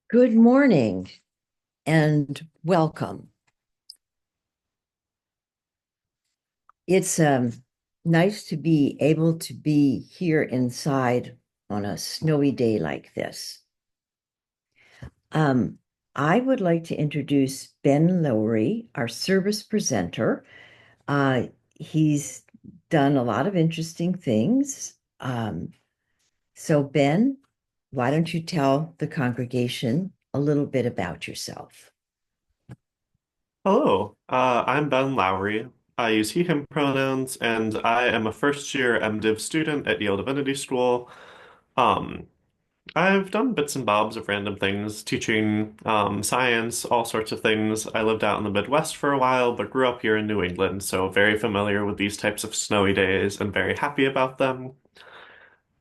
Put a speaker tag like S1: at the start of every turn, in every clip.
S1: Good morning and welcome. It's nice to be able to be here inside on a snowy day like this. Um, I would like to introduce Ben Lowry, our service presenter. He's done a lot of interesting things. So Ben, why don't you tell the congregation a little bit about yourself?
S2: Hello, I'm Ben Lowry. I use he, him pronouns, and I am a first year MDiv student at Yale Divinity School. Um, I've done bits and bobs of random things, teaching science, all sorts of things. I lived out in the Midwest for a while, but grew up here in New England, so very familiar with these types of snowy days and very happy about them.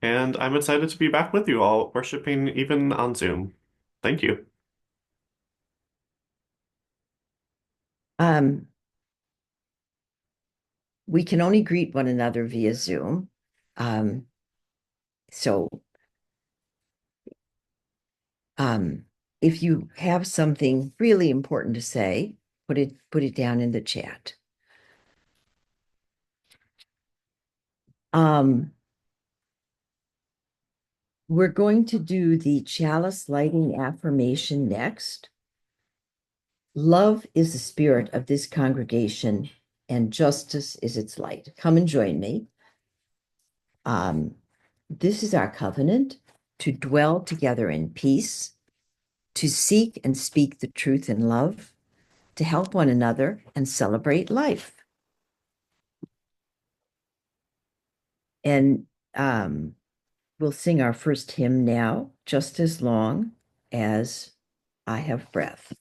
S2: And I'm excited to be back with you all, worshiping even on Zoom. Thank you.
S1: Um, we can only greet one another via Zoom. Um, so um, if you have something really important to say, put it down in the chat. Um, we're going to do the chalice lighting affirmation next. Love is the spirit of this congregation, and justice is its light. Come and join me. Um, this is our covenant to dwell together in peace, to seek and speak the truth in love, to help one another and celebrate life. And we'll sing our first hymn now, just as long as I have breath.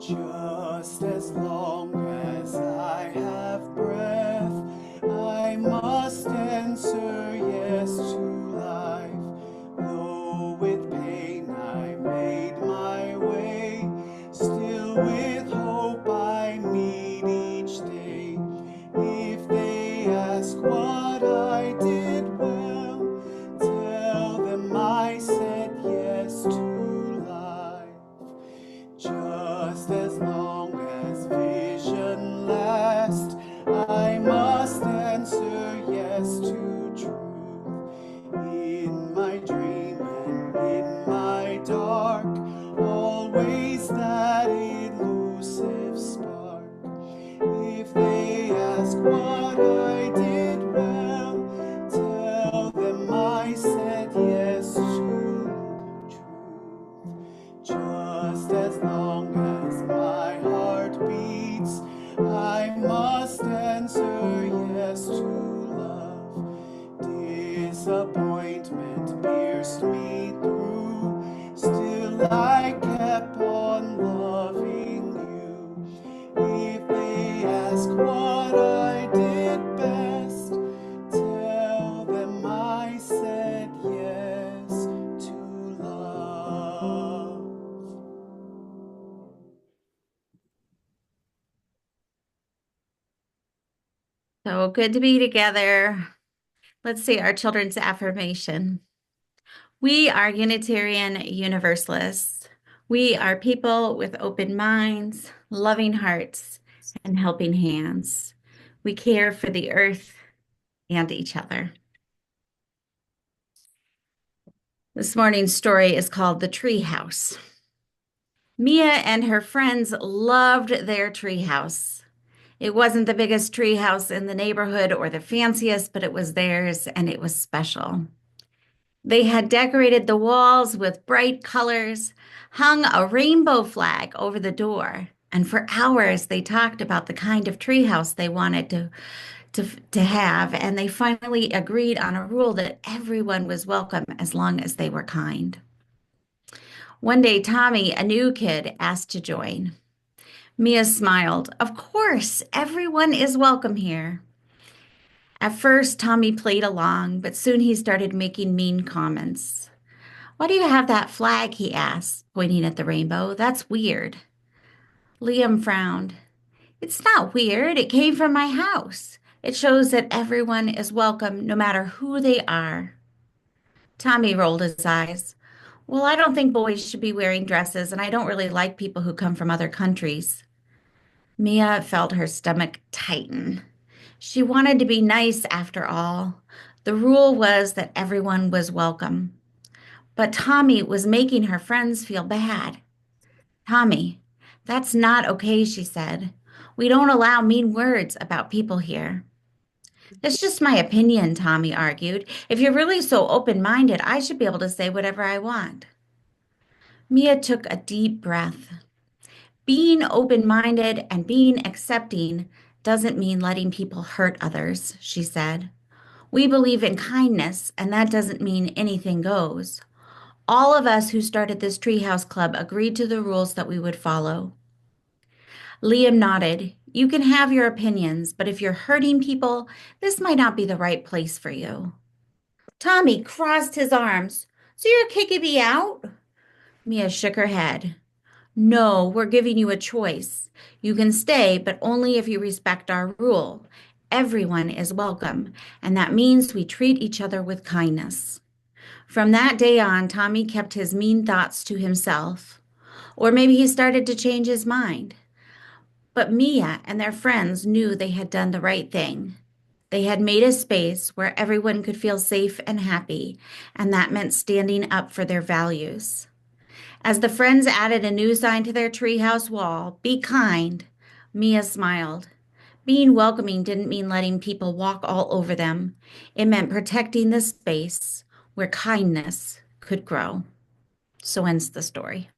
S3: Just as long as I have breath, I must answer yes to life. Though with pain I made my way, still with hope I meet each day. If they ask what I did well, tell them I said yes to life. Just as long as vision lasts, I must answer yes to truth. In my dream and in my dark, always that elusive spark. If they ask what I did well, tell them I said yes to truth. Just as long as my heart beats, I must answer yes to love. Disappointment pierced me through, still I kept on loving you. If they ask what I did best, tell them I said yes to love.
S4: So good to be together. Let's see our children's affirmation. We are Unitarian Universalists. We are people with open minds, loving hearts, and helping hands. We care for the earth and each other. This morning's story is called The Tree House. Mia and her friends loved their tree house. It wasn't the biggest tree house in the neighborhood or the fanciest, but it was theirs and it was special. They had decorated the walls with bright colors, hung a rainbow flag over the door, and for hours they talked about the kind of treehouse they wanted to have, and they finally agreed on a rule that everyone was welcome as long as they were kind. One day, Tommy, a new kid, asked to join. Mia smiled. Of course, everyone is welcome here. At first, Tommy played along, but soon he started making mean comments. Why do you have that flag? He asked, pointing at the rainbow. That's weird. Liam frowned. It's not weird. It came from my house. It shows that everyone is welcome no matter who they are. Tommy rolled his eyes. Well, I don't think boys should be wearing dresses, and I don't really like people who come from other countries. Mia felt her stomach tighten. She wanted to be nice after all. The rule was that everyone was welcome. But Tommy was making her friends feel bad. Tommy, that's not okay, she said. We don't allow mean words about people here. That's just my opinion, Tommy argued. If you're really so open-minded, I should be able to say whatever I want. Mia took a deep breath. Being open-minded and being accepting doesn't mean letting people hurt others, she said. We believe in kindness, and that doesn't mean anything goes. All of us who started this treehouse club agreed to the rules that we would follow. Liam nodded. You can have your opinions, but if you're hurting people, this might not be the right place for you. Tommy crossed his arms. So you're kicking me out? Mia shook her head. No, we're giving you a choice. You can stay, but only if you respect our rule. Everyone is welcome, and that means we treat each other with kindness. From that day on, Tommy kept his mean thoughts to himself. Or maybe he started to change his mind. But Mia and their friends knew they had done the right thing. They had made a space where everyone could feel safe and happy, and that meant standing up for their values. As the friends added a new sign to their treehouse wall, "Be kind," Mia smiled. Being welcoming didn't mean letting people walk all over them. It meant protecting the space where kindness could grow. So ends the story.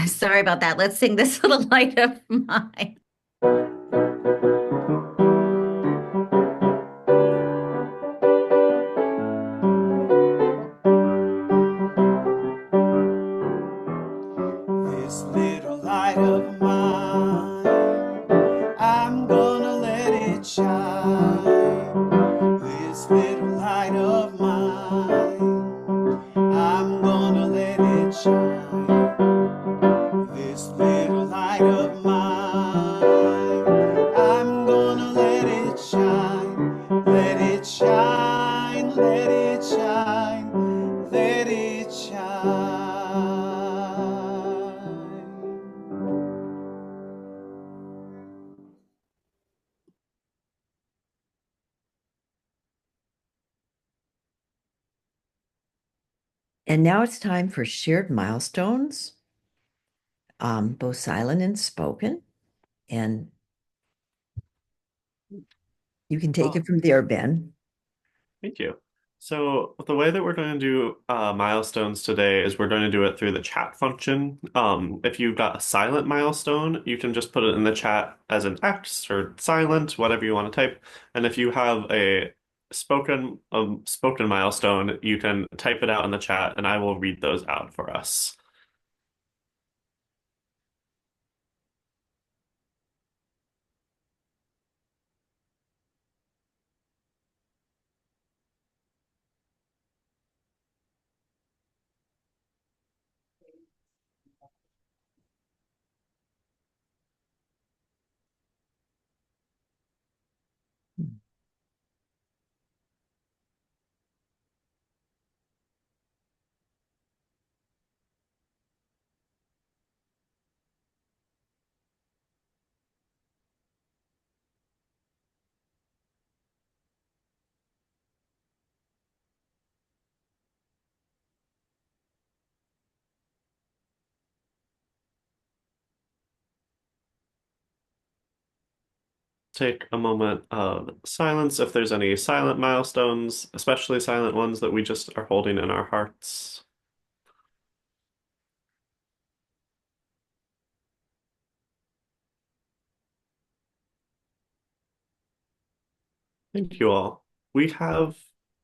S4: Sorry about that. Let's sing This Little Light of Mine.
S3: This little light of mine, I'm gonna let it shine. This little light of mine, I'm gonna let it shine. This little light of mine, I'm gonna let it shine. Let it shine, let it shine, let it shine.
S1: And now it's time for shared milestones, both silent and spoken. And you can take it from there, Ben.
S2: Thank you. So the way that we're going to do milestones today is we're going to do it through the chat function. If you've got a silent milestone, you can just put it in the chat as an X or silent, whatever you want to type. And if you have a spoken milestone, you can type it out in the chat, and I will read those out for us. Take a moment of silence if there's any silent milestones, especially silent ones that we just are holding in our hearts. Thank you all.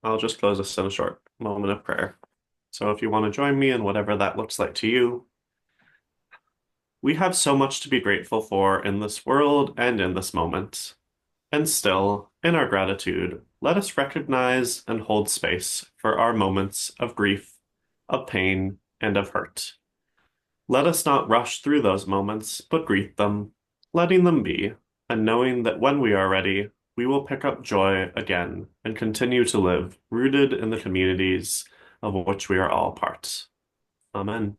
S2: I'll just close this in a short moment of prayer. So if you want to join me in whatever that looks like to you, we have so much to be grateful for in this world and in this moment. And still, in our gratitude, let us recognize and hold space for our moments of grief, of pain, and of hurt. Let us not rush through those moments, but greet them, letting them be, and knowing that when we are ready, we will pick up joy again and continue to live rooted in the communities of which we are all parts. Amen.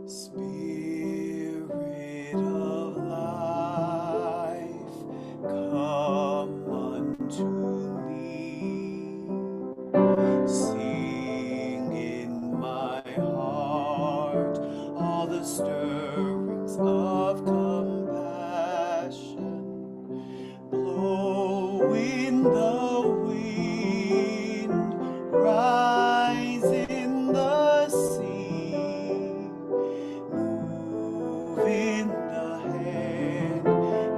S3: Spirit of life, come unto me. Sing in my heart all the stirrings of compassion. Blow in the wind, rise in the sea. Move in the hand,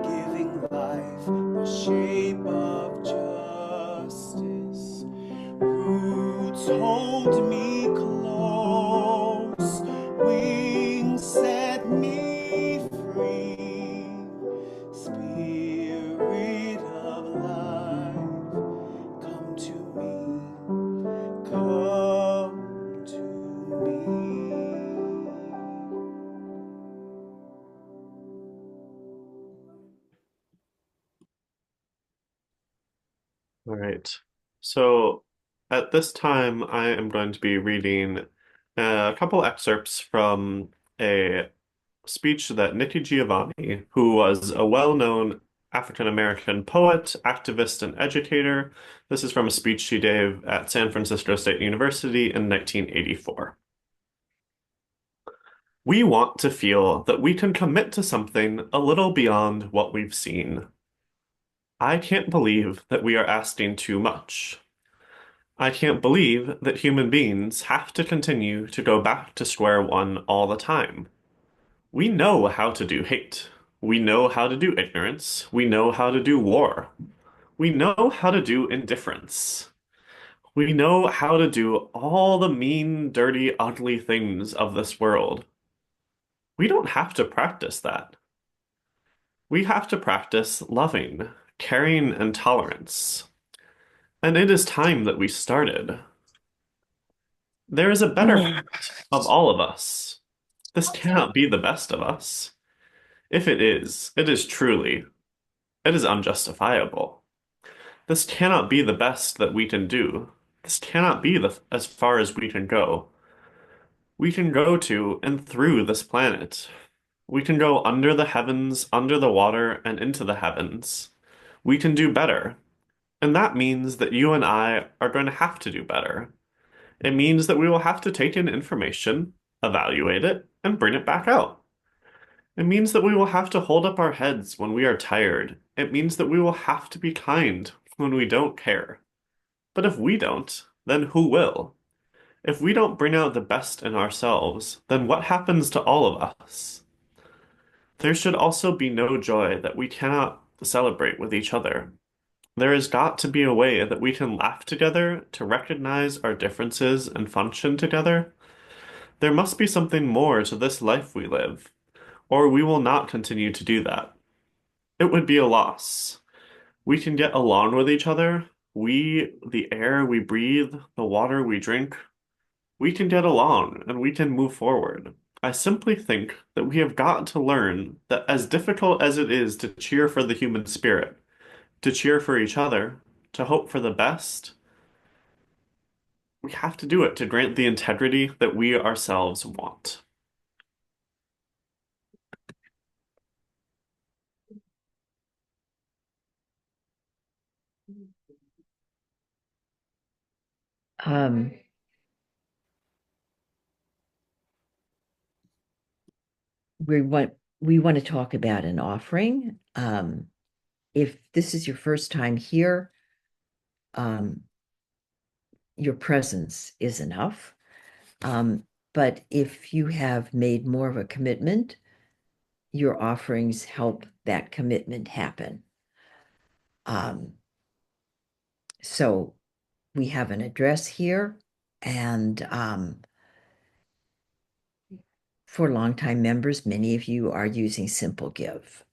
S3: giving life the shape of justice. Roots hold me close, wings set me free. Spirit of life, come to me, come to me.
S2: All right. So at this time, I am going to be reading a couple excerpts from a speech that Nikki Giovanni, who was a well-known African American poet, activist, and educator. This is from a speech she gave at San Francisco State University in 1984. We want to feel that we can commit to something a little beyond what we've seen. I can't believe that we are asking too much. I can't believe that human beings have to continue to go back to square one all the time. We know how to do hate. We know how to do ignorance. We know how to do war. We know how to do indifference. We know how to do all the mean, dirty, ugly things of this world. We don't have to practice that. We have to practice loving, caring, and tolerance. And it is time that we started. There is a better part of all of us. This cannot be the best of us. If it is truly, it is unjustifiable. This cannot be the best that we can do. This cannot be as far as we can go. We can go to and through this planet. We can go under the heavens, under the water, and into the heavens. We can do better. And that means that you and I are going to have to do better. It means that we will have to take in information, evaluate it, and bring it back out. It means that we will have to hold up our heads when we are tired. It means that we will have to be kind when we don't care. But if we don't, then who will? If we don't bring out the best in ourselves, then what happens to all of us? There should also be no joy that we cannot celebrate with each other. There has got to be a way that we can laugh together, to recognize our differences and function together. There must be something more to this life we live, or we will not continue to do that. It would be a loss. We can get along with each other. The air we breathe, the water we drink, we can get along and we can move forward. I simply think that we have got to learn that as difficult as it is to cheer for the human spirit, to cheer for each other, to hope for the best, we have to do it to grant the integrity that we ourselves want.
S1: Um, we want to talk about an offering. If this is your first time here, your presence is enough. But but if you have made more of a commitment, your offerings help that commitment happen. So we have an address here, and for longtime members, many of you are using Simple Give,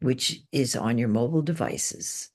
S1: which is on your mobile devices.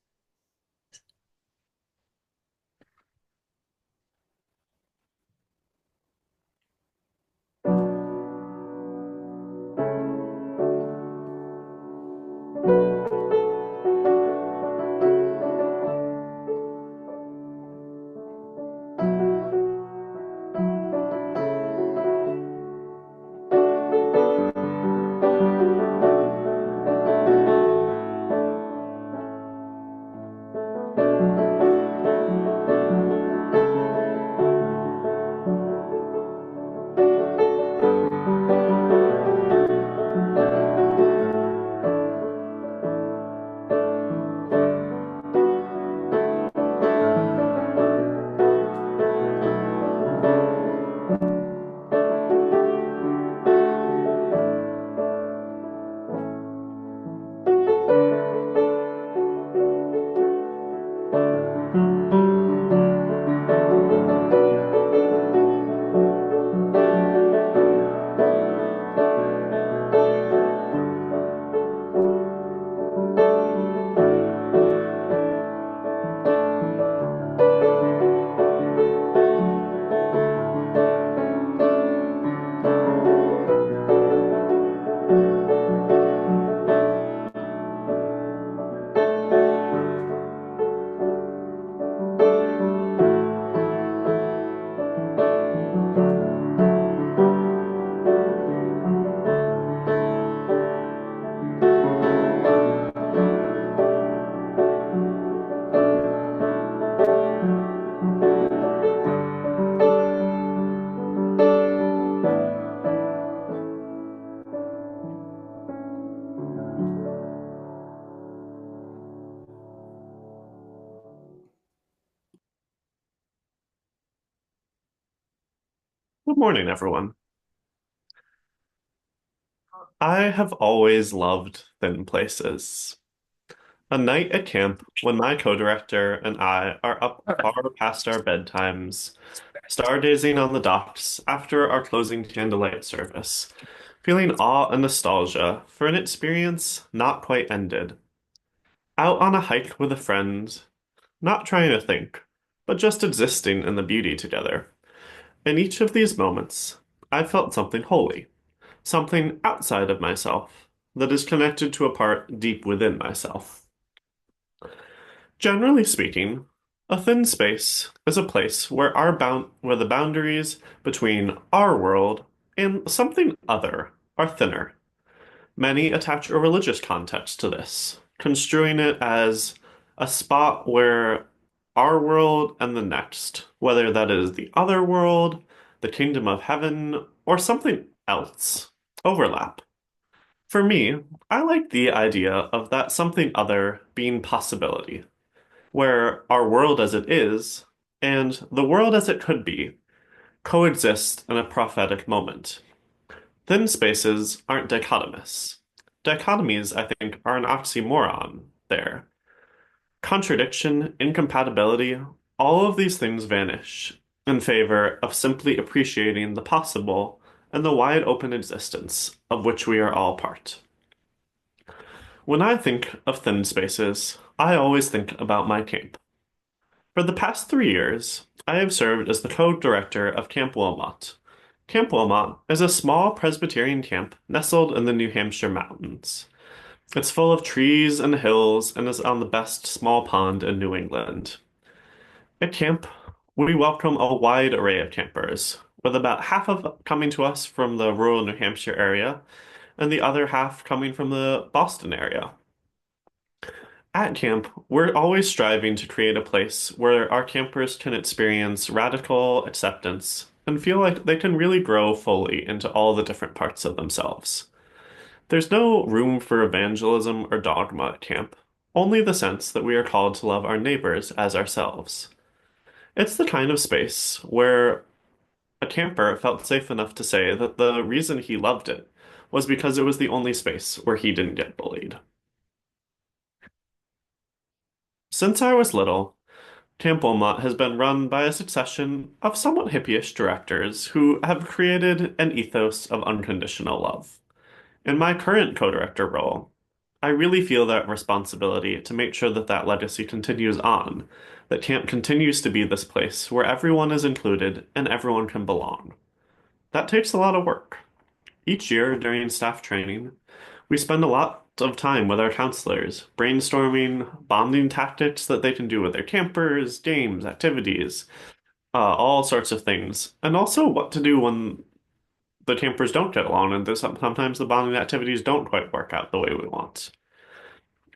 S2: Good morning, everyone. I have always loved thin places. A night at camp when my co-director and I are up far past our bedtimes, stargazing on the docks after our closing candlelight service, feeling awe and nostalgia for an experience not quite ended. Out on a hike with a friend, not trying to think, but just existing in the beauty together. In each of these moments, I felt something holy, something outside of myself that is connected to a part deep within myself. Generally speaking, a thin space is a place where the boundaries between our world and something other are thinner. Many attach a religious context to this, construing it as a spot where our world and the next, whether that is the other world, the kingdom of heaven, or something else, overlap. For me, I like the idea of that something other being possibility, where our world as it is and the world as it could be coexist in a prophetic moment. Thin spaces aren't dichotomous. Dichotomies, I think, are an oxymoron there. Contradiction, incompatibility, all of these things vanish in favor of simply appreciating the possible and the wide open existence of which we are all part. When I think of thin spaces, I always think about my camp. For the past 3 years, I have served as the co-director of Camp Wilmot. Camp Wilmot is a small Presbyterian camp nestled in the New Hampshire mountains. It's full of trees and hills and is on the best small pond in New England. At camp, we welcome a wide array of campers, with about half of coming to us from the rural New Hampshire area and the other half coming from the Boston area. At camp, we're always striving to create a place where our campers can experience radical acceptance and feel like they can really grow fully into all the different parts of themselves. There's no room for evangelism or dogma at camp, only the sense that we are called to love our neighbors as ourselves. It's the kind of space where a camper felt safe enough to say that the reason he loved it was because it was the only space where he didn't get bullied. Since I was little, Camp Wilmot has been run by a succession of somewhat hippie-ish directors who have created an ethos of unconditional love. In my current co-director role, I really feel that responsibility to make sure that that legacy continues on, that camp continues to be this place where everyone is included and everyone can belong. That takes a lot of work. Each year during staff training, we spend a lot of time with our counselors, brainstorming bonding tactics that they can do with their campers, games, activities, all sorts of things, and also what to do when the campers don't get along and sometimes the bonding activities don't quite work out the way we want.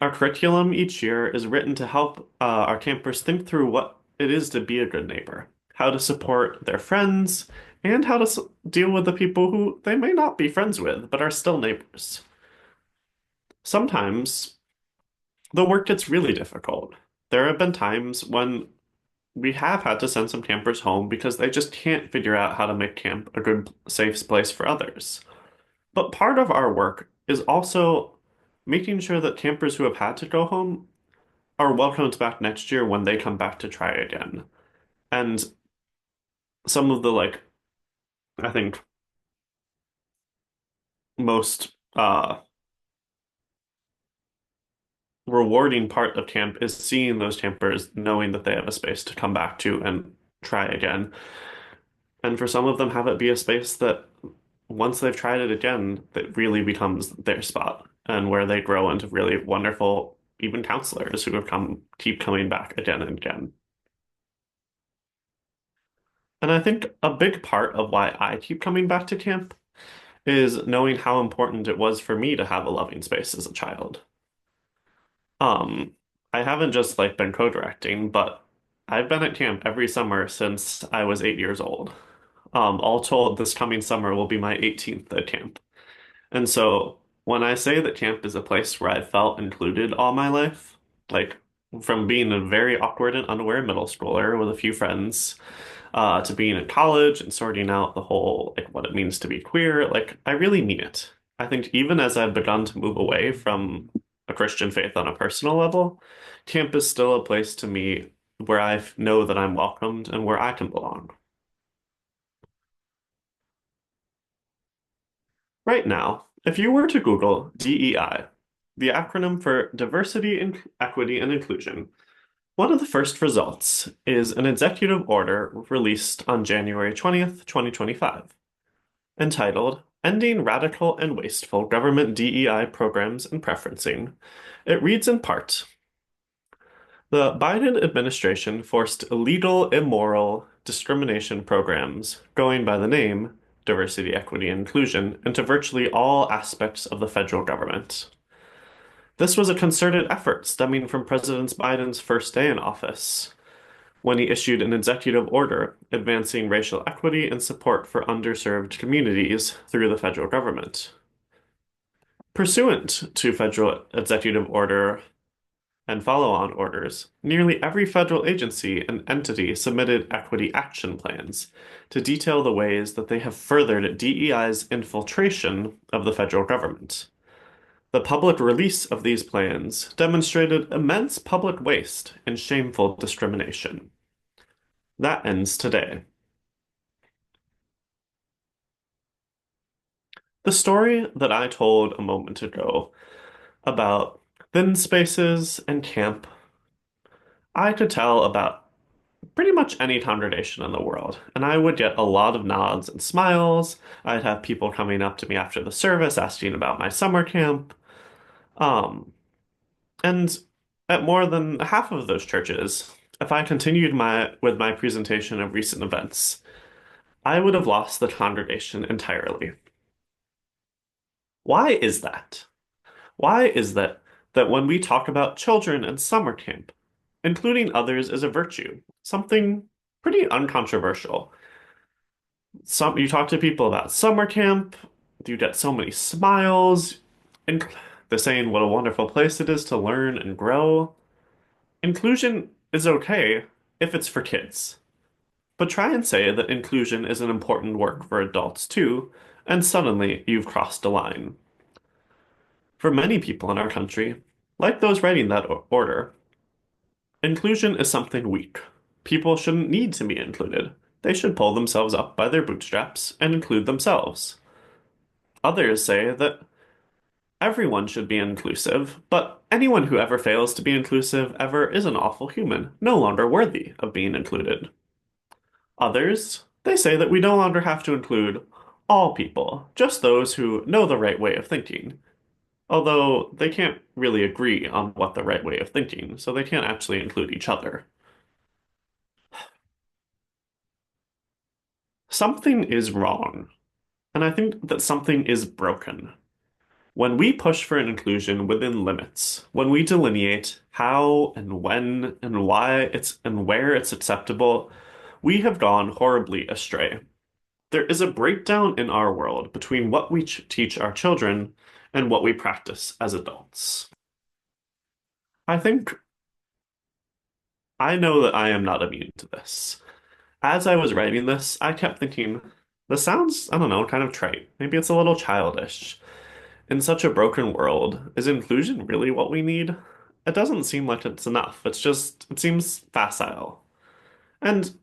S2: Our curriculum each year is written to help our campers think through what it is to be a good neighbor, how to support their friends, and how to deal with the people who they may not be friends with, but are still neighbors. Sometimes the work gets really difficult. There have been times when we have had to send some campers home because they just can't figure out how to make camp a good, safe place for others. But part of our work is also making sure that campers who have had to go home are welcomed back next year when they come back to try again. And some of the I think most rewarding part of camp is seeing those campers knowing that they have a space to come back to and try again. And for some of them, have it be a space that once they've tried it again, that really becomes their spot and where they grow into really wonderful, even counselors who have keep coming back again and again. And I think a big part of why I keep coming back to camp is knowing how important it was for me to have a loving space as a child. Um, I haven't just been co-directing, but I've been at camp every summer since I was 8 years old. All told, this coming summer will be my 18th at camp. And so when I say that camp is a place where I felt included all my life, like from being a very awkward and unaware middle schooler with a few friends, to being in college and sorting out the whole what it means to be queer, I really mean it. I think even as I've begun to move away from a Christian faith on a personal level, camp is still a place to me where I know that I'm welcomed and where I can belong. Right now, if you were to Google DEI, the acronym for Diversity, Equity, and Inclusion, one of the first results is an executive order released on January 20th, 2025, entitled Ending Radical and Wasteful Government DEI Programs and Preferencing. It reads in part, the Biden administration forced illegal, immoral discrimination programs going by the name Diversity, Equity, and Inclusion into virtually all aspects of the federal government. This was a concerted effort stemming from President Biden's first day in office, when he issued an executive order advancing racial equity and support for underserved communities through the federal government. Pursuant to federal executive order and follow-on orders, nearly every federal agency and entity submitted equity action plans to detail the ways that they have furthered DEI's infiltration of the federal government. The public release of these plans demonstrated immense public waste and shameful discrimination. That ends today. The story that I told a moment ago about thin spaces and camp, I could tell about pretty much any congregation in the world, and I would get a lot of nods and smiles. I'd have people coming up to me after the service asking about my summer camp. Um, and at more than half of those churches, if I continued with my presentation of recent events, I would have lost the congregation entirely. Why is that? Why is that when we talk about children and summer camp, including others is a virtue, something pretty uncontroversial. You talk to people about summer camp, you get so many smiles, and they're saying what a wonderful place it is to learn and grow. Inclusion is okay if it's for kids. But try and say that inclusion is an important work for adults too, and suddenly you've crossed a line. For many people in our country, like those writing that order, inclusion is something weak. People shouldn't need to be included. They should pull themselves up by their bootstraps and include themselves. Others say that everyone should be inclusive, but anyone who ever fails to be inclusive ever is an awful human, no longer worthy of being included. Others, they say that we no longer have to include all people, just those who know the right way of thinking. Although they can't really agree on what the right way of thinking, so they can't actually include each other. Something is wrong, and I think that something is broken. When we push for an inclusion within limits, when we delineate how and when and why it's and where it's acceptable, we have gone horribly astray. There is a breakdown in our world between what we teach our children and what we practice as adults. I think I know that I am not immune to this. As I was writing this, I kept thinking, this sounds, I don't know, kind of trite. Maybe it's a little childish. In such a broken world, is inclusion really what we need? It doesn't seem like it's enough. It seems facile. And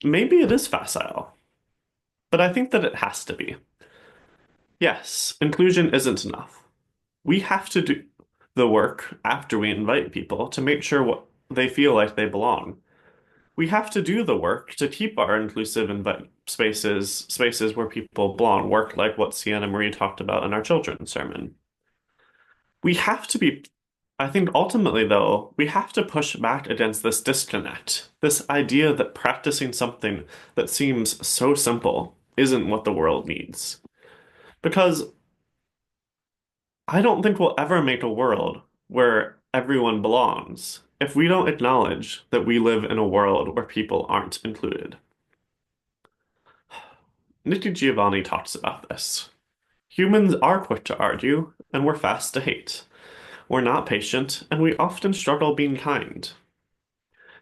S2: maybe it is facile, but I think that it has to be. Yes, inclusion isn't enough. We have to do the work after we invite people to make sure what they feel like they belong. We have to do the work to keep our inclusive invite spaces where people belong, work like what Sienna Marie talked about in our children's sermon. We have to be, I think ultimately though, we have to push back against this disconnect, this idea that practicing something that seems so simple isn't what the world needs. Because I don't think we'll ever make a world where everyone belongs if we don't acknowledge that we live in a world where people aren't included. Nikki Giovanni talks about this. Humans are quick to argue, and we're fast to hate. We're not patient, and we often struggle being kind.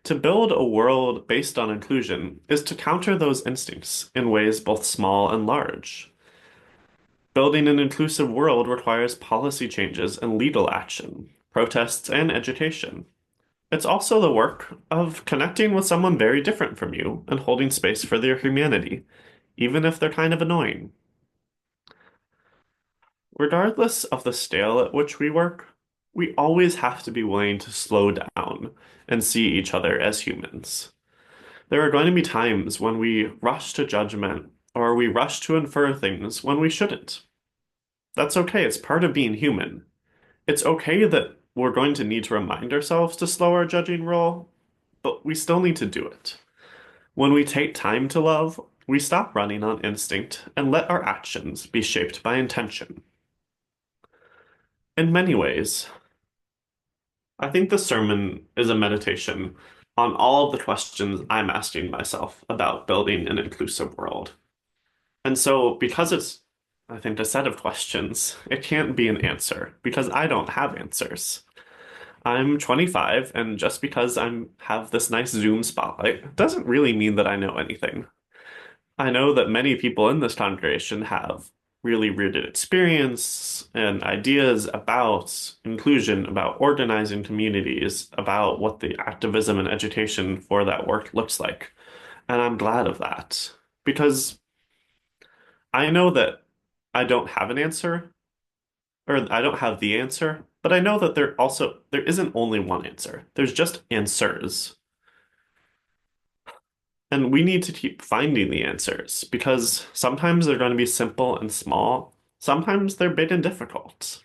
S2: To build a world based on inclusion is to counter those instincts in ways both small and large. Building an inclusive world requires policy changes and legal action, protests, and education. It's also the work of connecting with someone very different from you and holding space for their humanity, even if they're kind of annoying. Regardless of the scale at which we work, we always have to be willing to slow down and see each other as humans. There are going to be times when we rush to judgment or we rush to infer things when we shouldn't. That's okay, it's part of being human. It's okay that we're going to need to remind ourselves to slow our judging roll, but we still need to do it. When we take time to love, we stop running on instinct and let our actions be shaped by intention. In many ways, I think the sermon is a meditation on all of the questions I'm asking myself about building an inclusive world. And so, because it's, I think, a set of questions, it can't be an answer because I don't have answers. I'm 25, and just because I have this nice Zoom spotlight doesn't really mean that I know anything. I know that many people in this congregation have really rooted experience and ideas about inclusion, about organizing communities, about what the activism and education for that work looks like. And I'm glad of that because I know that I don't have an answer, or I don't have the answer, but I know that there isn't only one answer. There's just answers. And we need to keep finding the answers because sometimes they're going to be simple and small, sometimes they're big and difficult.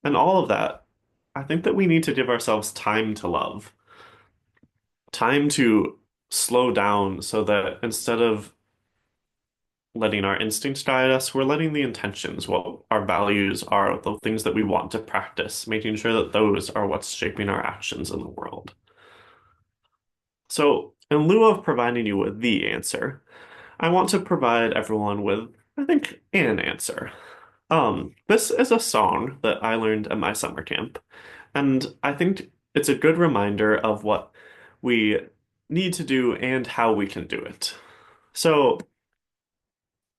S2: And all of that, I think that we need to give ourselves time to love, time to slow down so that instead of letting our instincts guide us, we're letting the intentions, what our values are, the things that we want to practice, making sure that those are what's shaping our actions in the world. So, in lieu of providing you with the answer, I want to provide everyone with, I think, an answer. This is a song that I learned at my summer camp, and I think it's a good reminder of what we need to do and how we can do it. So,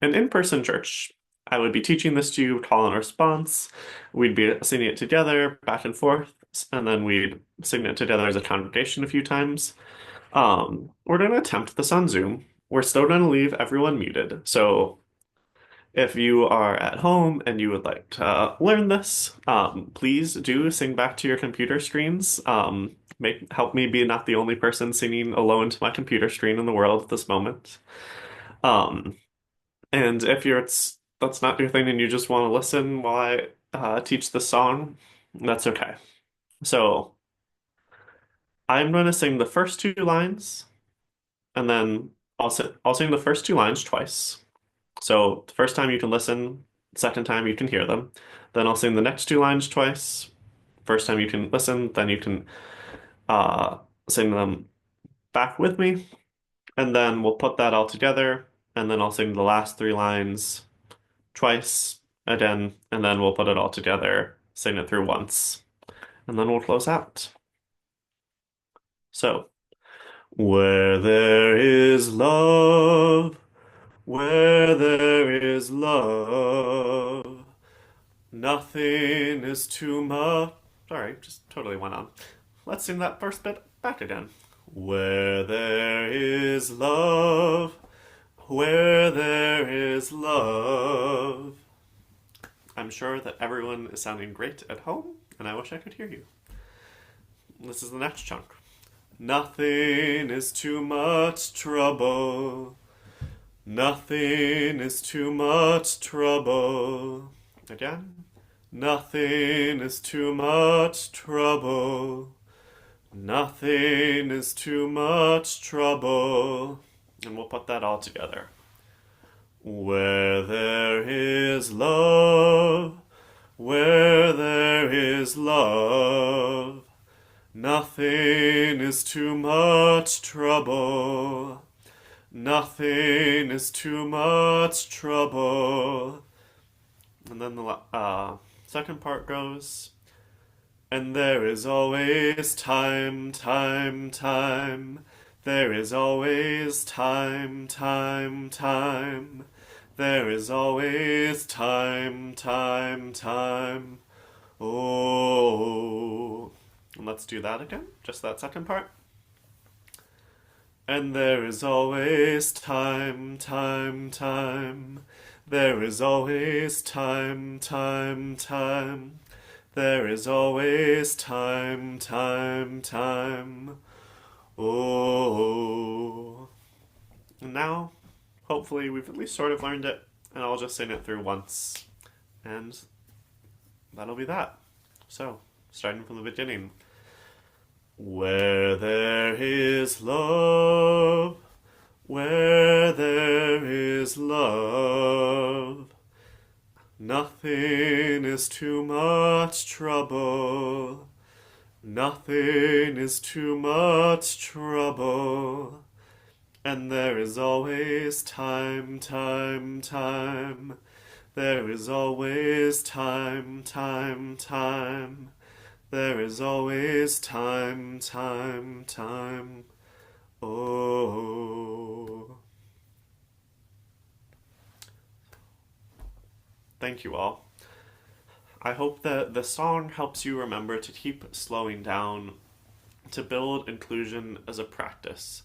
S2: an in-person church, I would be teaching this to you, call and response. We'd be singing it together, back and forth, and then we'd sing it together as a congregation a few times. We're going to attempt this on Zoom. We're still going to leave everyone muted. So if you are at home and you would like to learn this, please do sing back to your computer screens. Help me be not the only person singing alone to my computer screen in the world at this moment. Um, and if that's not your thing and you just want to listen while I teach the song, that's okay. So I'm going to sing the first two lines, and then I'll sing the first two lines twice. So the first time you can listen, second time you can hear them. Then I'll sing the next two lines twice. First time you can listen, then you can uh, sing them back with me, and then we'll put that all together, and then I'll sing the last three lines twice again, and then we'll put it all together, sing it through once, and then we'll close out. So, where there is love, where there is love, nothing is too much. Sorry, just totally went on. Let's sing that first bit back again. Where there is love, where there is love. I'm sure that everyone is sounding great at home, and I wish I could hear you. This is the next chunk. Nothing is too much trouble. Nothing is too much trouble. Again. Nothing is too much trouble. Nothing is too much trouble. And we'll put that all together. Where there is love, where there is love, nothing is too much trouble. Nothing is too much trouble. And then the second part goes, and there is always time, time, time. There is always time, time, time. There is always time, time, time. Oh. And let's do that again, just that second part. And there is always time, time, time. There is always time, time, time. There is always time, time, time. Oh. And now, hopefully, we've at least sort of learned it, and I'll just sing it through once. And that'll be that. So, starting from the beginning. Where there is love, where there is love, nothing is too much trouble. Nothing is too much trouble. And there is always time, time, time. There is always time, time, time. There is always time, time, time. Oh. Thank you all. I hope that the song helps you remember to keep slowing down, to build inclusion as a practice,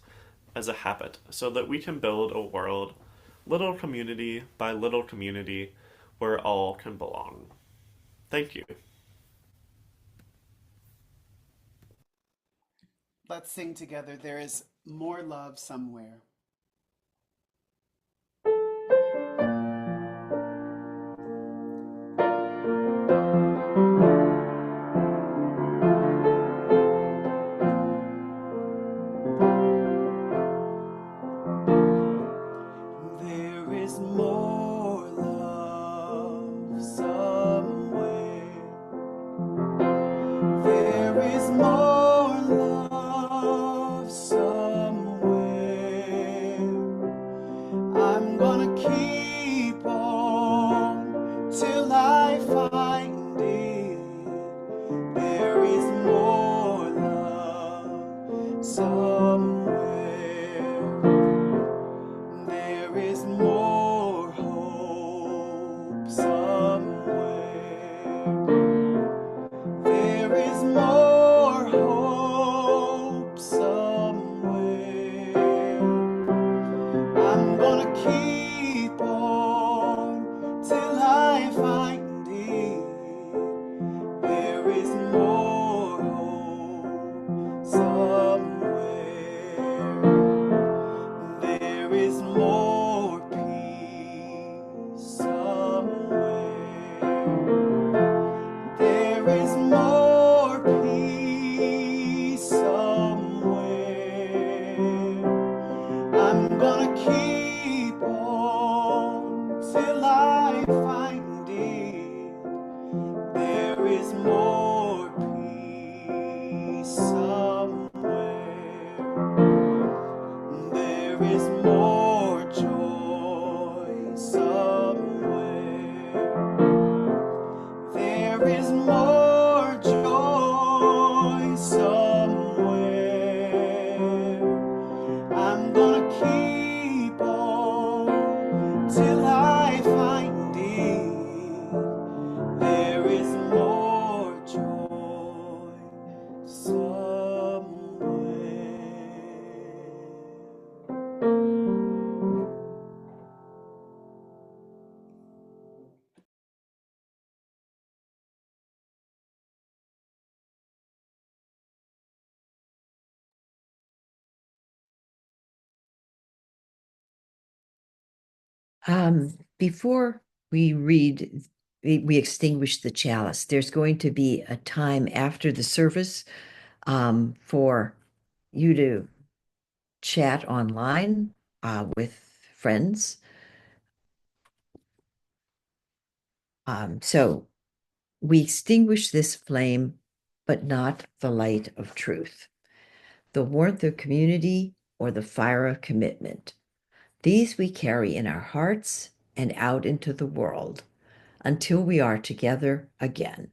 S2: as a habit, so that we can build a world, little community by little community, where all can belong. Thank you.
S3: Let's sing together. There is more love somewhere. There is more love somewhere. There is more love somewhere. I'm gonna keep on till I find it. There is more love somewhere. There is more joy somewhere. There is more joy somewhere. I'm gonna keep on till I find it. There is more joy somewhere.
S1: Before we read, we extinguish the chalice, there's going to be a time after the service for you to chat online with friends. So we extinguish this flame, but not the light of truth, the warmth of community, or the fire of commitment. These we carry in our hearts and out into the world until we are together again.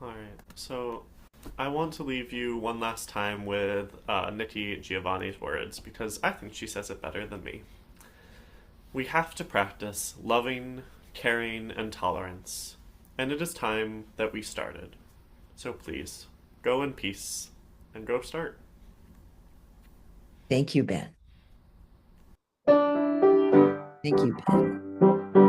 S2: All right, so I want to leave you one last time with Nikki Giovanni's words because I think she says it better than me. We have to practice loving, caring, and tolerance, and it is time that we started. So please, go in peace and go start.
S1: Thank you, Ben. Thank you, Ben.